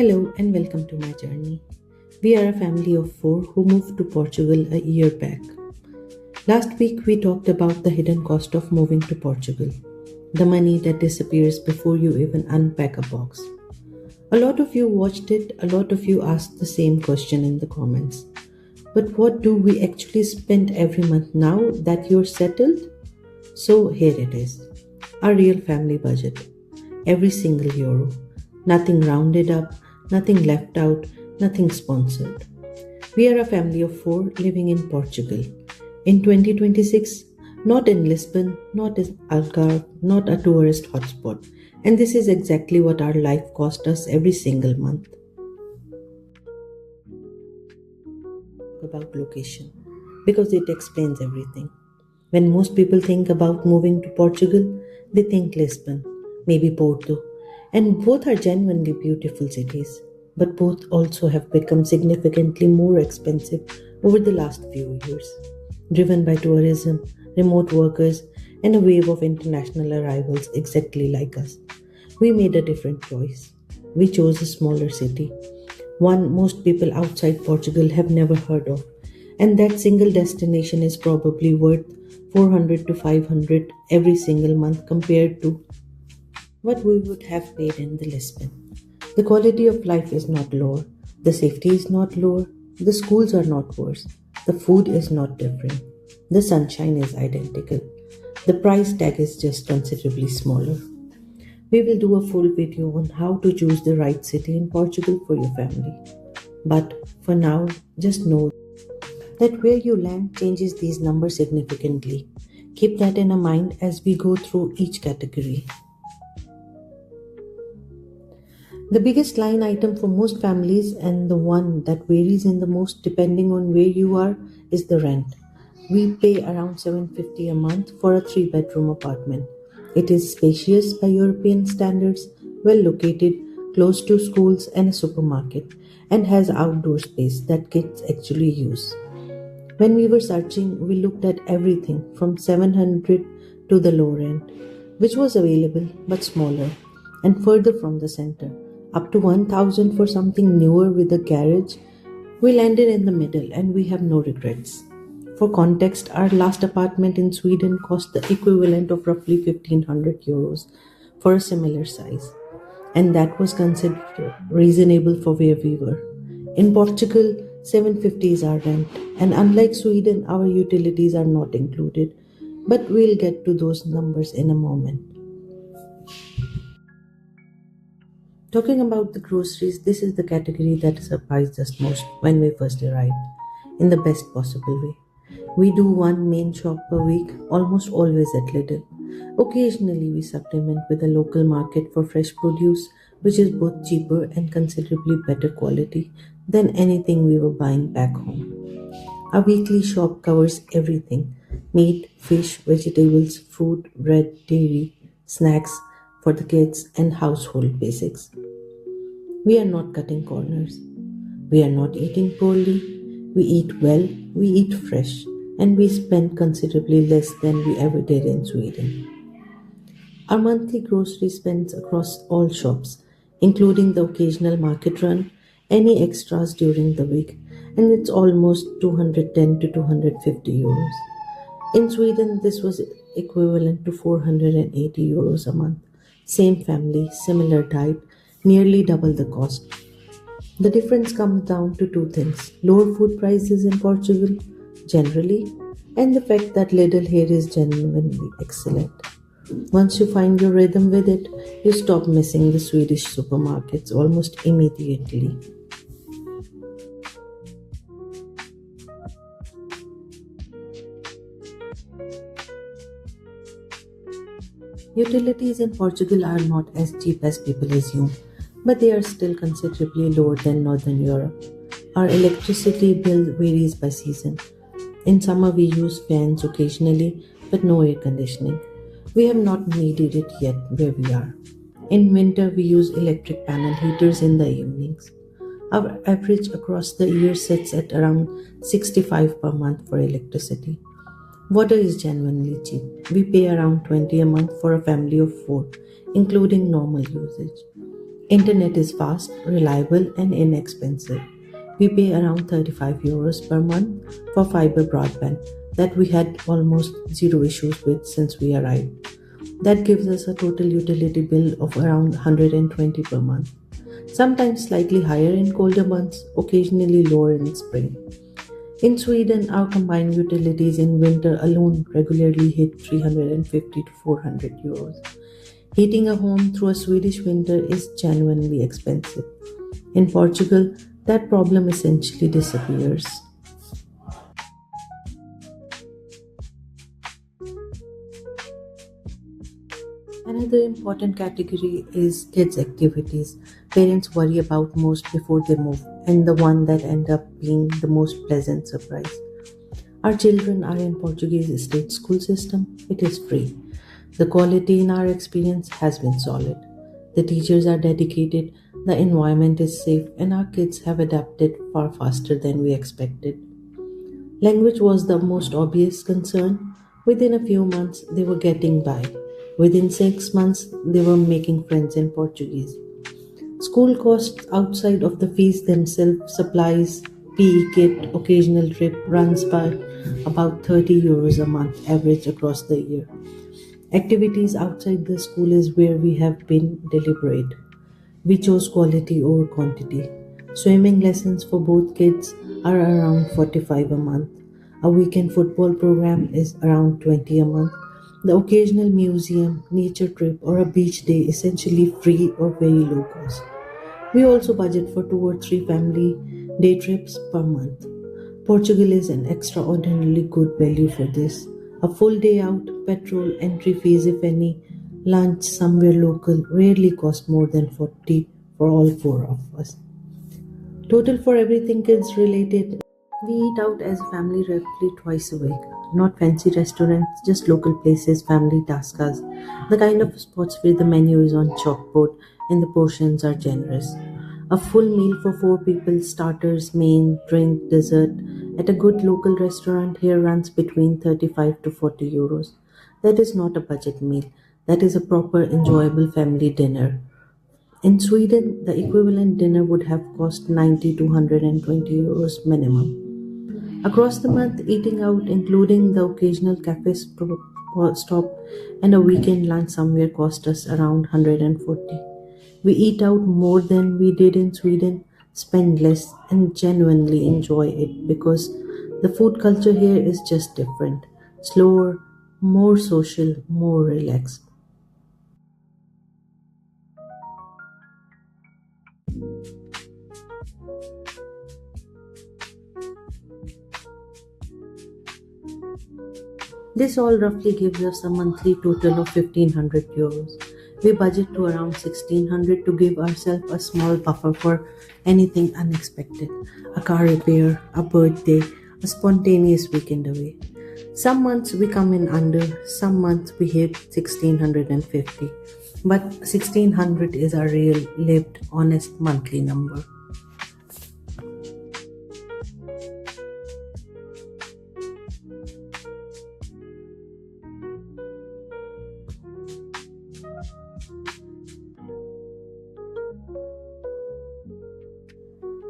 Hello and welcome to my journey. We are a family of four who moved to Portugal a year back. Last week we talked about the hidden cost of moving to Portugal, the money that disappears before you even unpack a box. A lot of you watched it, a lot of you asked the same question in the comments. But what do we actually spend every month now that you're settled? So here it is, our real family budget. Every single euro. Nothing rounded up, nothing left out, nothing sponsored. We are a family of four living in Portugal. In 2026, not in Lisbon, not in Algarve, not a tourist hotspot. And this is exactly what our life cost us every single month. About location, because it explains everything. When most people think about moving to Portugal, they think Lisbon, maybe Porto, and both are genuinely beautiful cities, but both also have become significantly more expensive over the last few years, driven by tourism, remote workers, and a wave of international arrivals exactly like us. We made a different choice. We chose a smaller city, one most people outside Portugal have never heard of, and that single destination is probably worth 400 to 500 every single month compared to what we would have paid in the Lisbon. The quality of life is not lower, the safety is not lower, the schools are not worse, the food is not different, the sunshine is identical. The price tag is just considerably smaller. We will do a full video on how to choose the right city in Portugal for your family. But for now, just know that where you land changes these numbers significantly. Keep that in mind as we go through each category. The biggest line item for most families and the one that varies in the most depending on where you are is the rent. We pay around 750 a month for a 3-bedroom apartment. It is spacious by European standards, well located, close to schools and a supermarket, and has outdoor space that kids actually use. When we were searching, we looked at everything from 700 to the low rent, which was available but smaller and further from the center, up to 1000 for something newer with a garage. We landed in the middle and we have no regrets. For context, our last apartment in Sweden cost the equivalent of roughly 1500 euros for a similar size, and that was considered reasonable for where we were. In Portugal, 750 is our rent, and unlike Sweden, our utilities are not included, but we'll get to those numbers in a moment. Talking about the groceries, this is the category that surprised us most when we first arrived, in the best possible way. We do one main shop per week, almost always at Lidl. Occasionally, we supplement with a local market for fresh produce, which is both cheaper and considerably better quality than anything we were buying back home. Our weekly shop covers everything: meat, fish, vegetables, fruit, bread, dairy, snacks for the kids, and household basics. We are not cutting corners. We are not eating poorly. We eat well, we eat fresh, and we spend considerably less than we ever did in Sweden. Our monthly grocery spends across all shops, including the occasional market run, any extras during the week, and it's almost 210 to 250 euros. In Sweden, this was equivalent to 480 euros a month. Same family, similar type, nearly double the cost. The difference comes down to two things: lower food prices in Portugal, generally, and the fact that Lidl here is genuinely excellent. Once you find your rhythm with it, you stop missing the Swedish supermarkets almost immediately. Utilities in Portugal are not as cheap as people assume, but they are still considerably lower than Northern Europe. Our electricity bill varies by season. In summer, we use fans occasionally, but no air conditioning. We have not needed it yet where we are. In winter, we use electric panel heaters in the evenings. Our average across the year sits at around 65 per month for electricity. Water is genuinely cheap. We pay around 20 a month for a family of four, including normal usage. Internet is fast, reliable, and inexpensive. We pay around 35 euros per month for fiber broadband that we had almost zero issues with since we arrived. That gives us a total utility bill of around 120 per month. Sometimes slightly higher in colder months, occasionally lower in spring. In Sweden, our combined utilities in winter alone regularly hit 350 to 400 euros. Heating a home through a Swedish winter is genuinely expensive. In Portugal, that problem essentially disappears. Another important category is kids' activities. Parents worry about most before they move, and the one that end up being the most pleasant surprise. Our children are in Portuguese state school system. It is free. The quality in our experience has been solid. The teachers are dedicated, the environment is safe, and our kids have adapted far faster than we expected. Language was the most obvious concern. Within a few months, they were getting by. Within 6 months, they were making friends in Portuguese. School costs outside of the fees themselves, supplies, PE kit, occasional trip runs by about 30 euros a month average across the year. Activities outside the school is where we have been deliberate. We chose quality over quantity. Swimming lessons for both kids are around 45 a month. A weekend football program is around 20 a month. The occasional museum, nature trip, or a beach day essentially free or very low cost. We also budget for 2 or 3 family day trips per month. Portugal is an extraordinarily good value for this. A full day out, petrol, entry fees if any, lunch somewhere local rarely cost more than 40 for all four of us. Total for everything kids related, we eat out as a family roughly twice a week. Not fancy restaurants, just local places family task us. The kind of spots where the menu is on chalkboard and the portions are generous. A full meal for 4 people, starters, main, drink, dessert, at a good local restaurant here runs between 35 to 40 euros. That is not a budget meal. That is a proper, enjoyable family dinner. In Sweden, the equivalent dinner would have cost 90 to 120 euros minimum. Across the month, eating out, including the occasional stop and a weekend lunch somewhere, cost us around 140. We eat out more than we did in Sweden, spend less, and genuinely enjoy it because the food culture here is just different. Slower, more social, more relaxed. This all roughly gives us a monthly total of 1500 euros. We budget to around 1600 to give ourselves a small buffer for anything unexpected, a car repair, a birthday, a spontaneous weekend away. Some months we come in under, some months we hit 1650. But 1600 is our real, lived, honest monthly number.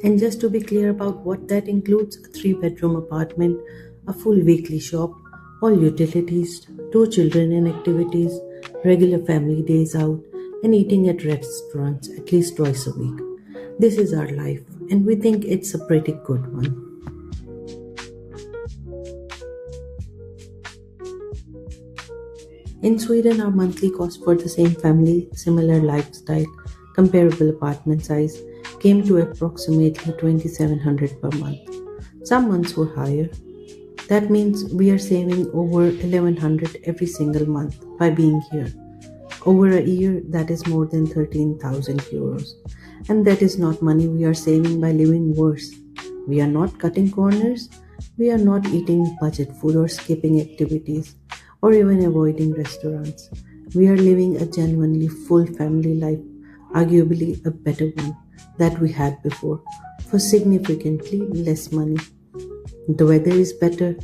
And just to be clear about what that includes, a 3 bedroom apartment, a full weekly shop, all utilities, 2 children in activities, regular family days out, and eating at restaurants at least twice a week. This is our life, and we think it's a pretty good one. In Sweden, our monthly cost for the same family, similar lifestyle, comparable apartment size came to approximately 2700 per month. Some months were higher. That means we are saving over 1100 every single month by being here. Over a year, that is more than 13,000 euros. And that is not money we are saving by living worse. We are not cutting corners. We are not eating budget food or skipping activities or even avoiding restaurants. We are living a genuinely full family life, arguably a better one that we had before, for significantly less money. The weather is better,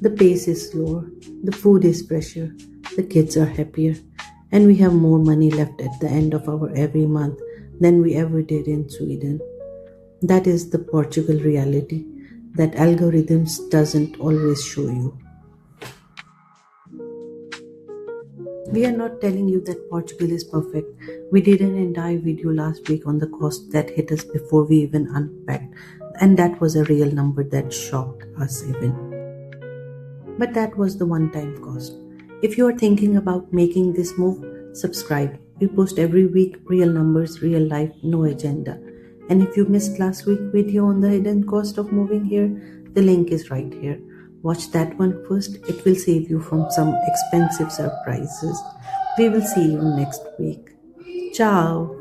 the pace is slower, the food is fresher, the kids are happier, and we have more money left at the end of our every month than we ever did in Sweden. That is the Portugal reality that algorithms doesn't always show you. We are not telling you that Portugal is perfect. We did an entire video last week on the cost that hit us before we even unpacked, and that was a real number that shocked us even. But that was the one time cost. If you are thinking about making this move, subscribe. We post every week real numbers, real life, no agenda. And if you missed last week's video on the hidden cost of moving here, the link is right here. Watch that one first, it will save you from some expensive surprises. We will see you next week. Ciao!